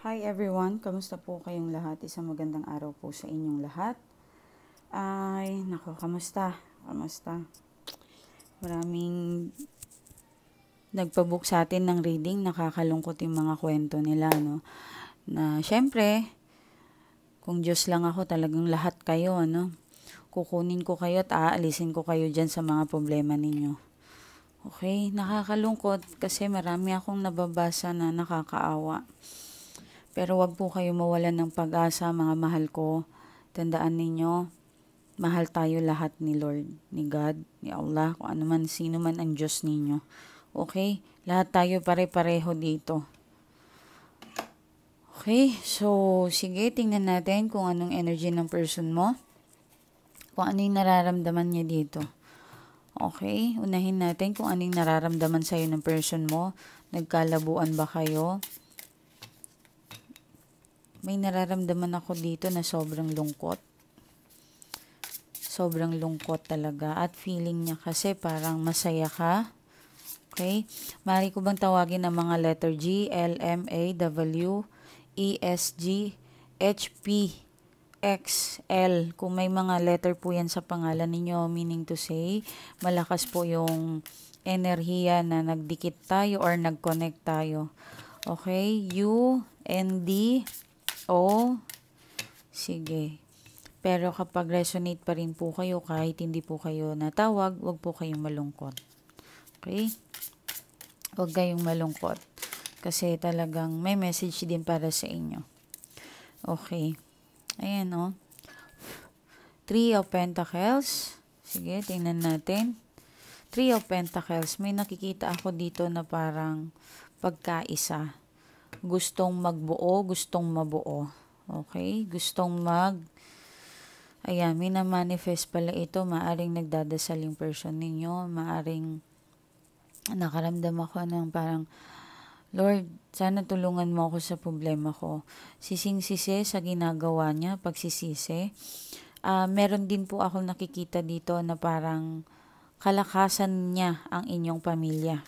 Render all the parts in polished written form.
Hi everyone, kamusta po kayong lahat? Isang magandang araw po sa inyong lahat. Ay, nako, kamusta? Kamusta? Maraming nagpabook sa atin ng reading, nakakalungkot yung mga kwento nila, no? Na syempre, kung Diyos lang ako, talagang lahat kayo, ano? Kukunin ko kayo at aalisin ko kayo dyan sa mga problema ninyo. Okay, nakakalungkot kasi marami akong nababasa na nakakaawa. Pero wag po kayo mawalan ng pag-asa, mga mahal ko. Tandaan ninyo, mahal tayo lahat ni Lord, ni God, ni Allah, kung ano man, sino man ang Diyos ninyo. Okay? Lahat tayo pare-pareho dito. Okay? So, sige, tingnan natin kung anong energy ng person mo. Kung ano yung nararamdaman niya dito. Okay? Unahin natin kung ano yung nararamdaman sa'yo ng person mo. Nagkalabuan ba kayo? May nararamdaman ako dito na sobrang lungkot. Sobrang lungkot talaga. At feeling niya kasi parang masaya ka. Okay? Maaari ko bang tawagin ang mga letter G, L, M, A, W, E, S, G, H, P, X, L. Kung may mga letter po yan sa pangalan ninyo, meaning to say, malakas po yung enerhiya na nagdikit tayo or nag-connect tayo. Okay? U, N, D, O, sige. Pero kapag resonate pa rin po kayo, kahit hindi po kayo natawag, wag po kayong malungkot. Okay? Huwag kayong malungkot. Kasi talagang may message din para sa inyo. Okay. Ayan, oh. Three of Pentacles. Sige, tingnan natin. Three of Pentacles. May nakikita ako dito na parang pagkaisa. Gustong magbuo, gustong mabuo. Okay? Ayan, may na-manifest pala ito. Maaring nagdadasal yung person ninyo. Maaring nakaramdam ako ng parang, Lord, sana tulungan mo ako sa problema ko. Sising-sisi sa ginagawa niya, pagsisisi. Meron din po ako nakikita dito na parang kalakasan niya ang inyong pamilya.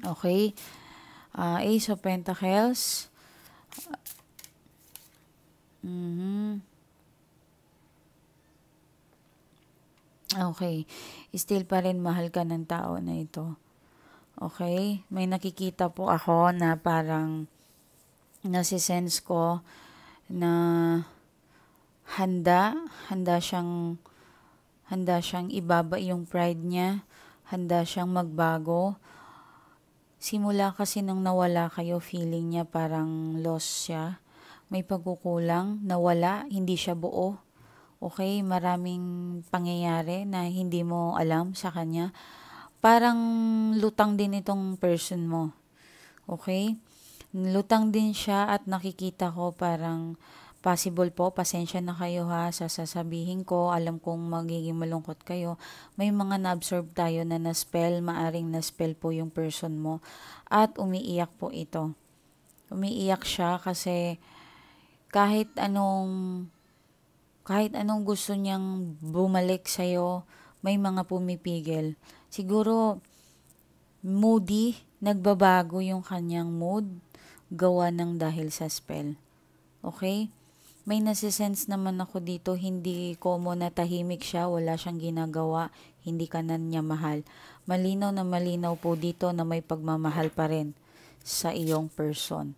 Okay? Ace of Pentacles. Okay. Still pa rin mahal ka ng tao na ito. Okay? May nakikita po ako na parang nasisense ko na handa siyang ibaba yung pride niya, handa siyang magbago. Simula kasi nung nawala kayo, feeling niya parang lost siya. May pagkukulang, nawala, hindi siya buo. Okay, maraming pangyayari na hindi mo alam sa kanya. Parang lutang din itong person mo. Okay? Lutang din siya at nakikita ko parang possible po, pasensya na kayo ha sa sasabihin ko, alam kong magiging malungkot kayo. May mga na-absorb tayo na na-spell, maaring na-spell po yung person mo at umiiyak po ito. Umiiyak siya kasi kahit anong kahit anong gusto niyang bumalik sa'yo, may mga pumipigil. Siguro, moody, nagbabago yung kanyang mood, gawa ng dahil sa spell. Okay? May nasisense naman ako dito, hindi common na tahimik siya, wala siyang ginagawa, hindi ka na niya mahal. Malinaw na malinaw po dito na may pagmamahal pa rin sa iyong person.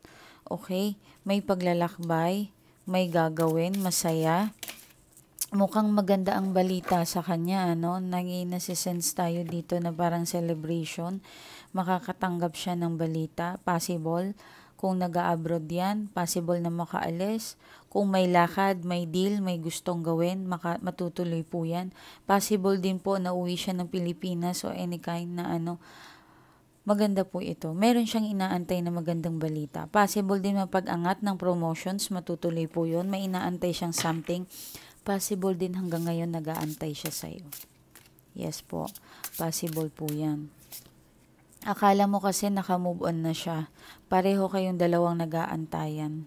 Okay? May paglalakbay, may gagawin, masaya. Mukhang maganda ang balita sa kanya, ano? Nasisense tayo dito na parang celebration. Makakatanggap siya ng balita, possible. Kung nag-a-abroad yan, possible na makaalis. Kung may lakad, may deal, may gustong gawin, matutuloy po yan. Possible din po na uwi siya ng Pilipinas o any kind na ano. Maganda po ito. Meron siyang inaantay na magandang balita. Possible din mapag-angat ng promotions, matutuloy po yun. May inaantay siyang something. Possible din hanggang ngayon nag-aantay siya sa'yo. Yes po. Possible po yan. Akala mo kasi naka-move on na siya. Pareho kayong dalawang nag-aantayan.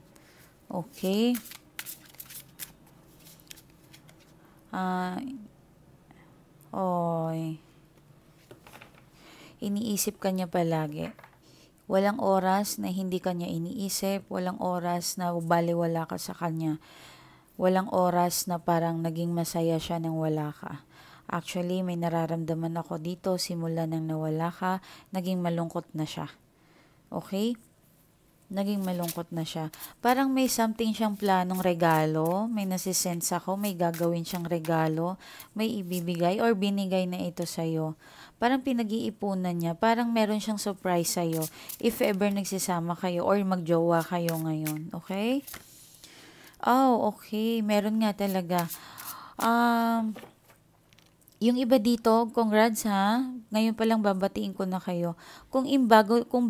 Okay? Oy. Iniisip ka niya palagi. Walang oras na hindi kanya iniisip, walang oras na baliwala ka sa kanya. Walang oras na parang naging masaya siya nang wala ka. Actually, may nararamdaman ako dito, simula nang nawala ka, naging malungkot na siya. Okay? Naging malungkot na siya. Parang may something siyang planong regalo, may nasisense ako, may gagawin siyang regalo, may ibibigay or binigay na ito sa'yo. Parang pinag-iipunan niya, parang meron siyang surprise sa'yo if ever nagsisama kayo or magjowa kayo ngayon. Okay? Oh, okay. Meron nga talaga. Um, yung iba dito, congrats ha. Ngayon pa lang babatiin ko na kayo. Kung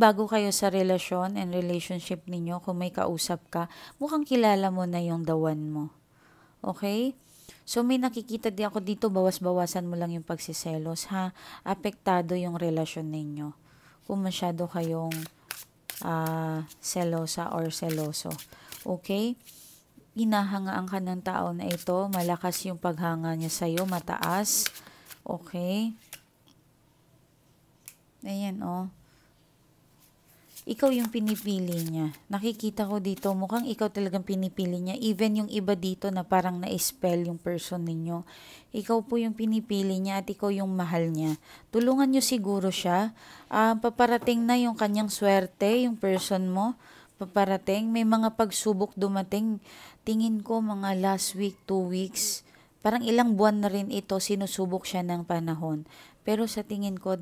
bago kayo sa relasyon and relationship ninyo, kung may kausap ka, mukhang kilala mo na yung the one mo. Okay? So may nakikita din ako dito, bawas-bawasan mo lang yung pagsiselos ha. Apektado yung relasyon ninyo. Kung masyado kayong selosa or seloso. Okay? Hinahangaan ka ng tao na ito, malakas yung paghanga niya sa'yo, mataas. Okay? Ayan, oh. Ikaw yung pinipili niya. Nakikita ko dito, mukhang ikaw talagang pinipili niya. Even yung iba dito na parang na-spell yung person ninyo. Ikaw po yung pinipili niya at ikaw yung mahal niya. Tulungan niyo siguro siya. Paparating na yung kanyang swerte, yung person mo. Paparating. May mga pagsubok dumating. Tingin ko mga last week, 2 weeks. Parang ilang buwan na rin ito, sinusubok siya ng panahon. Pero sa tingin ko,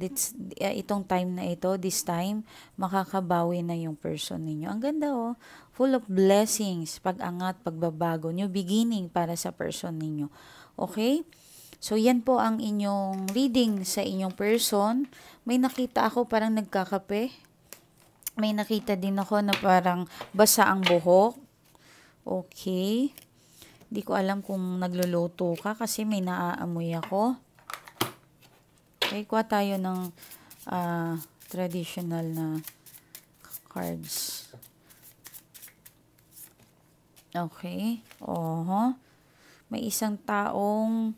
itong time na ito, this time, makakabawi na yung person ninyo. Ang ganda oh, full of blessings, pag-angat, pagbabago, new beginning para sa person ninyo. Okay? So, yan po ang inyong reading sa inyong person. May nakita ako parang nagkakape. May nakita din ako na parang basa ang buhok. Okay. Di ko alam kung nagluluto ka kasi may naaamoy ako. Okay, kuha tayo ng traditional na cards. Okay. May isang taong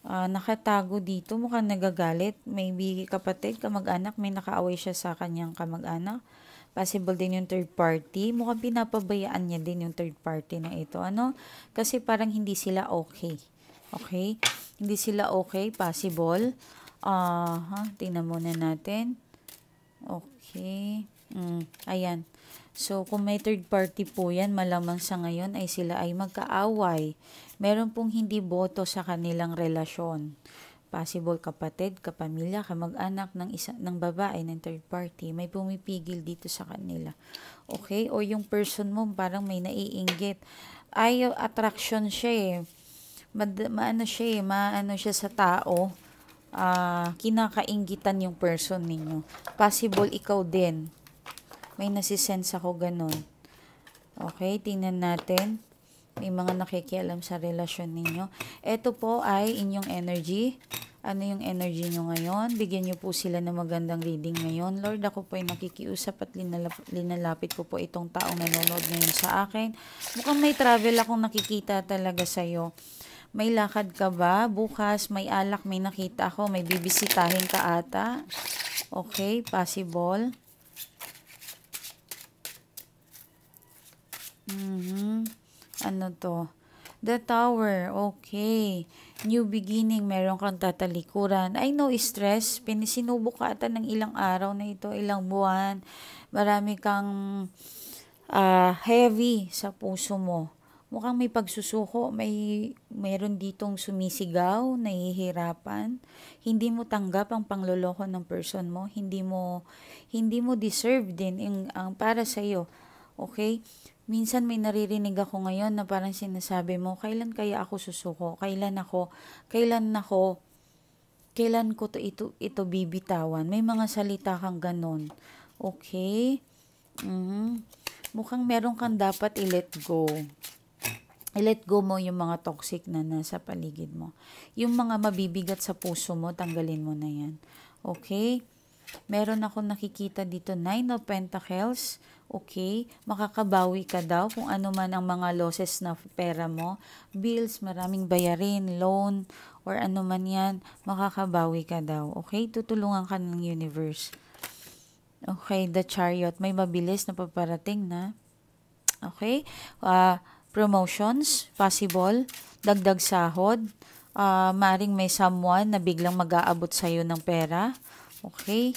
nakatago dito. Mukhang nagagalit. Maybe kapatid, kamag-anak. May nakaaway siya sa kanyang kamag-anak. Possible din yung third party. Mukhang pinapabayaan niya din yung third party na ito. Ano? Kasi parang hindi sila okay. Okay? Hindi sila okay. Possible. Tingnan muna natin. Okay. Ayan. So, kung may third party po yan, malamang sa ngayon ay sila ay magkaaway. Meron pong hindi boto sa kanilang relasyon. Possible kapatid, kapamilya, kamag-anak ng babae ng third party, may pumipigil dito sa kanila. Okay? O yung person mo parang may naiinggit. Attraction siya eh. Maano siya sa tao. Kinakainggitan yung person ninyo. Possible ikaw din. May nasisense ako ganun. Okay? Tingnan natin. May mga nakikialam sa relasyon ninyo. Ito po ay inyong energy. Ano yung energy nyo ngayon? Bigyan nyo po sila ng magandang reading ngayon. Lord, ako po ay nakikiusap at linalapit ko po itong taong nanonood ngayon sa akin. Mukhang may travel akong nakikita talaga sa'yo. May lakad ka ba? Bukas, may alak, may nakita ako. May bibisitahin ka ata. Okay, possible. Ano to? The Tower. Okay. New beginning. Meron kang tatalikuran. I know stress. Sinubok ka ata ng ilang araw na ito. Ilang buwan. Marami kang heavy sa puso mo. Mukhang may pagsusuko. Mayroon ditong sumisigaw. Nahihirapan. Hindi mo tanggap ang pangloloko ng person mo. Hindi mo deserve din ang para sa'yo. Okay? Minsan may naririnig ako ngayon na parang sinasabi mo, kailan kaya ako susuko? Kailan ko ito bibitawan? May mga salita kang ganon. Okay? Mukhang meron kang dapat i-let go. I-let go mo yung mga toxic na nasa paligid mo. Yung mga mabibigat sa puso mo, tanggalin mo na yan. Okay? Meron ako nakikita dito, 9 of Pentacles. Okay, makakabawi ka daw kung ano man ang mga losses na pera mo, bills, maraming bayarin, loan, or ano man yan, makakabawi ka daw. Okay, tutulungan ka ng universe. Okay, the Chariot. May mabilis na paparating na. Okay? Promotions, possible. Dagdag sahod. Maaring may someone na biglang mag-aabot sa'yo ng pera. Okay?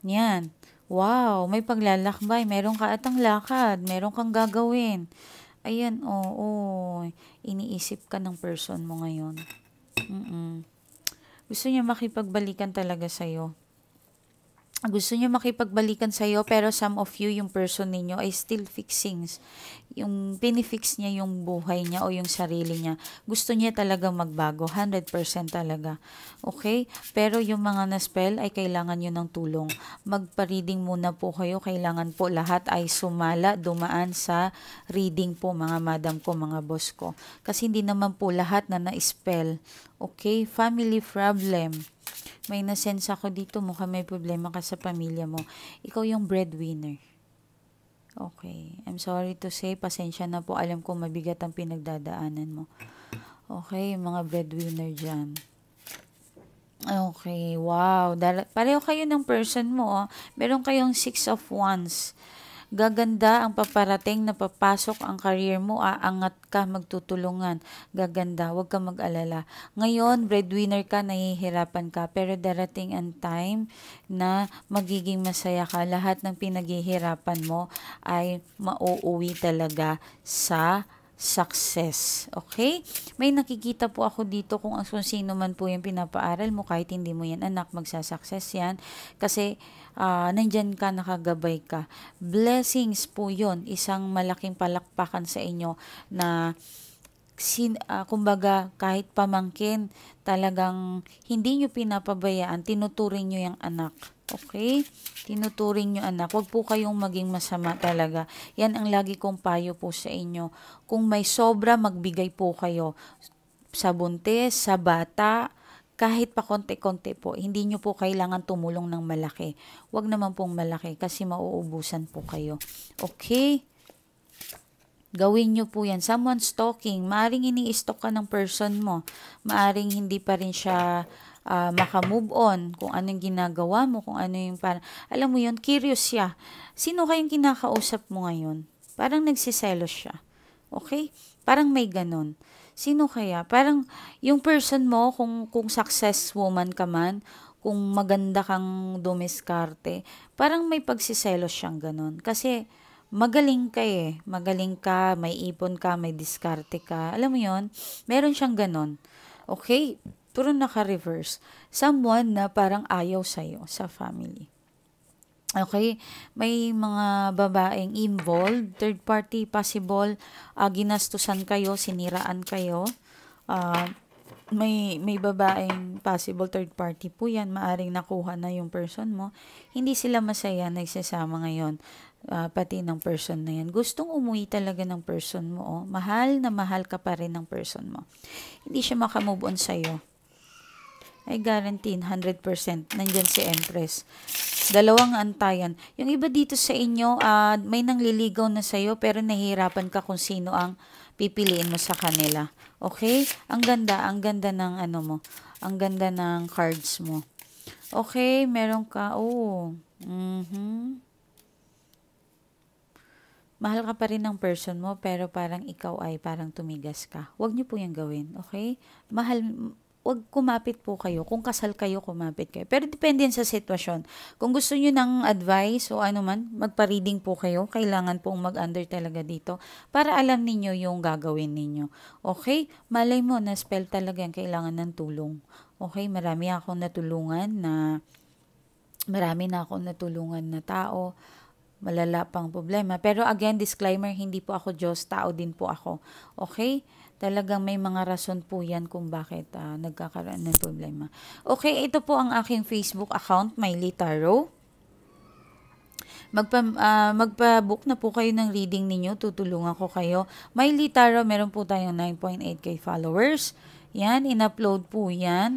Yan. Wow, may paglalakbay. Meron ka atang lakad. Meron kang gagawin. Ayan, oo. Iniisip ka ng person mo ngayon. Gusto niya makipagbalikan talaga sa'yo. Gusto niya makipagbalikan sa'yo, pero some of you, yung person ninyo, ay still fixing. Yung pinifix niya yung buhay niya o yung sarili niya. Gusto niya talaga magbago. 100% talaga. Okay? Pero yung mga na-spell ay kailangan nyo ng tulong. Magpa-reading muna po kayo. Kailangan po lahat ay sumala, dumaan sa reading po, mga madam ko, mga boss ko. Kasi hindi naman po lahat na na-spell. Okay? Family problem. May nasense ako dito, mukhang may problema ka sa pamilya mo. Ikaw yung breadwinner. Okay. I'm sorry to say, pasensya na po. Alam ko mabigat ang pinagdadaanan mo. Okay, mga breadwinner dyan. Okay, wow. Pareho kayo ng person mo. Oh. Meron kayong 6 of Wands. Gaganda ang paparating na papasok ang career mo, aangat ka, magtutulungan. Gaganda, huwag ka mag-alala. Ngayon, breadwinner ka, nahihirapan ka, pero darating ang time na magiging masaya ka. Lahat ng pinaghihirapan mo ay mauuwi talaga sa success. Okay? May nakikita po ako dito kung sino man po yung pinapaaral mo, kahit hindi mo yan anak, magsasucess yan. Kasi nandyan ka, nakagabay ka. Blessings po yon, isang malaking palakpakan sa inyo na kumbaga kahit pamangkin, talagang hindi nyo pinapabayaan, tinuturing nyo yung anak. Okay? Tinuturing nyo anak. Huwag po kayong maging masama talaga. Yan ang lagi kong payo po sa inyo. Kung may sobra, magbigay po kayo. Sa buntis, sa bata, kahit pa konti-konti po. Hindi nyo po kailangan tumulong ng malaki. Huwag naman pong malaki kasi mauubusan po kayo. Okay? Gawin nyo po yan. Someone stalking. Maaring ini-stalk ka ng person mo. Maaring hindi pa rin siya maka-move on. Kung anong ginagawa mo. Kung ano yung parang, alam mo yun, curious siya. Sino kayong kinakausap mo ngayon? Parang nagsiselos siya. Okay? Parang may ganon. Sino kaya? Parang yung person mo, kung success woman ka man, kung maganda kang dumiskarte, parang may pagsiselos siyang ganon. Kasi, magaling ka eh. Magaling ka, may ipon ka, may diskarte ka. Alam mo yon, meron siyang ganon. Okay? Puro naka-reverse. Someone na parang ayaw sa'yo sa family. Okay? May mga babaeng involved, third party possible, ginastusan kayo, siniraan kayo. May babaeng possible third party po yan, maaring nakuha na yung person mo. Hindi sila masaya, nagsasama ngayon. Pati ng person na yan. Gustong umuwi talaga ng person mo. Oh. Mahal na mahal ka pa rin ng person mo. Hindi siya makamove on sa'yo. I guarantee 100%. Nandyan si Empress. Dalawang antayan. Yung iba dito sa inyo, may nangliligaw na sa'yo pero nahihirapan ka kung sino ang pipiliin mo sa kanila. Okay? Ang ganda ng ano mo. Ang ganda ng cards mo. Okay, meron ka. Oh. Mahal ka pa rin ng person mo, pero parang ikaw ay parang tumigas ka. Huwag niyo po yung gawin, okay? Huwag kumapit po kayo. Kung kasal kayo, kumapit kayo. Pero depende yan sa sitwasyon. Kung gusto niyo ng advice o ano man, magpa-reading po kayo. Kailangan pong mag-under talaga dito para alam ninyo yung gagawin ninyo. Okay? Malay mo, na-spell talaga yan. Kailangan ng tulong. Okay? Marami na akong natulungan na tao. Malala pang problema. Pero again, disclaimer, hindi po ako Diyos, tao din po ako. Okay? Talagang may mga rason po yan kung bakit nagkakaroon ng problema. Okay, ito po ang aking Facebook account, Mylee Tarot. Magpa-book na po kayo ng reading ninyo, tutulungan ko kayo. Mylee Tarot, meron po tayong 9.8k followers. Yan, in-upload po yan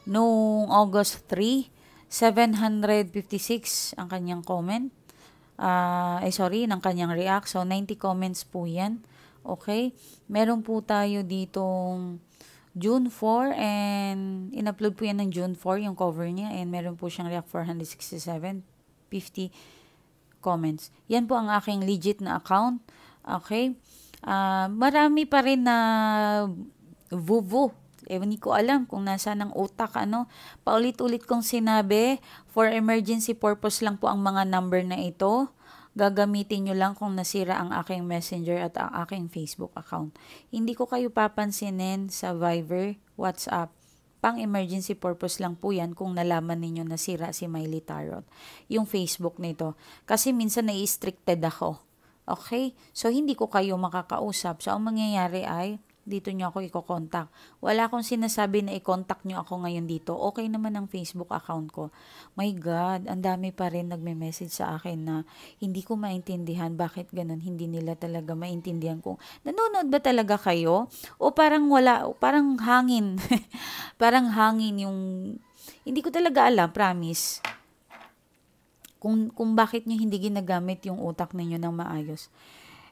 noong August 3. 756 ang kanyang comment. Ng kanyang react. So, 90 comments po yan. Okay? Meron po tayo ditong June 4 and in-upload po yan ng June 4 yung cover niya and meron po siyang react 467, 50 comments. Yan po ang aking legit na account. Okay? Marami pa rin na vuvu. Hindi ko alam kung nasa ng utak, Paulit-ulit kong sinabi, for emergency purpose lang po ang mga number na ito. Gagamitin nyo lang kung nasira ang aking messenger at ang aking Facebook account. Hindi ko kayo papansinin sa Viber, WhatsApp. Pang emergency purpose lang po yan kung nalaman ninyo nasira si Miley Tarot. Yung Facebook nito. Kasi minsan nai-restricted ako. Okay? So, hindi ko kayo makakausap. So, ang mangyayari ay, dito nyo ako i-contact. Wala akong sinasabi na i-contact nyo ako ngayon dito. Okay naman ang Facebook account ko. My God, ang dami pa rin nagme-message sa akin na hindi ko maintindihan bakit ganun. Hindi nila talaga maintindihan kung nanonood ba talaga kayo? O parang wala, parang hangin. Parang hangin yung, hindi ko talaga alam, promise. Kung bakit nyo hindi ginagamit yung utak ninyo ng maayos.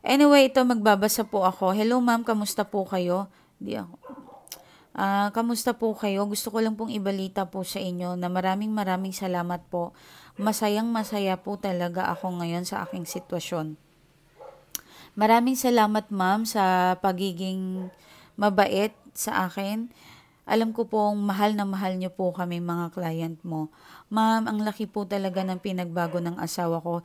Anyway, ito magbabasa po ako. Hello ma'am, kamusta po kayo? Di ako. Kamusta po kayo? Gusto ko lang pong ibalita po sa inyo na maraming salamat po. Masaya po talaga ako ngayon sa aking sitwasyon. Maraming salamat ma'am sa pagiging mabait sa akin. Alam ko pong mahal na mahal niyo po kami mga client mo. Ma'am, ang laki po talaga ng pinagbago ng asawa ko.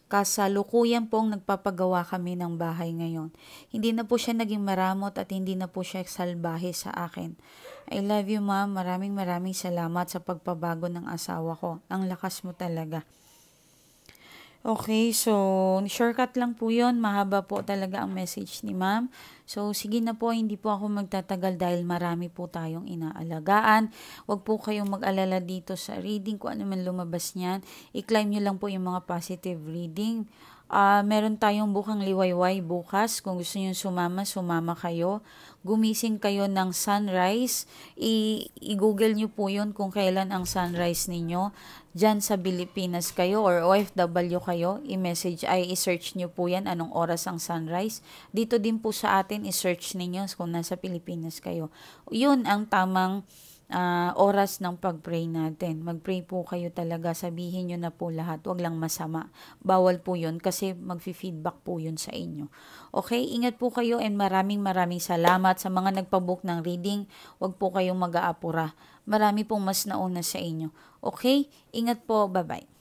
Kasalukuyan pong nagpapagawa kami ng bahay ngayon. Hindi na po siya naging maramot at hindi na po siya salbahe sa akin. I love you ma'am. Maraming salamat sa pagpabago ng asawa ko. Ang lakas mo talaga. Okay, so shortcut lang po yun. Mahaba po talaga ang message ni ma'am. So sige na po, hindi po ako magtatagal dahil marami po tayong inaalagaan. Huwag po kayong mag-alala dito sa reading kung ano man lumabas niyan. I-claim nyo lang po yung mga positive reading. Meron tayong bukang liwayway bukas. Kung gusto nyo sumama kayo. Gumising kayo ng sunrise. I-google nyo po yun kung kailan ang sunrise ninyo. Diyan sa Pilipinas kayo or OFW kayo, i-search nyo po yan anong oras ang sunrise. Dito din po sa atin, i-search ninyo kung nasa Pilipinas kayo. Yun ang tamang oras ng pag-pray natin. Mag-pray po kayo talaga. Sabihin nyo na po lahat. Huwag lang masama. Bawal po yun kasi mag-feedback po yun sa inyo. Okay? Ingat po kayo and maraming salamat sa mga nagpabook ng reading. Huwag po kayong mag-aapura. Marami pong mas nauna sa inyo. Okay? Ingat po. Bye-bye.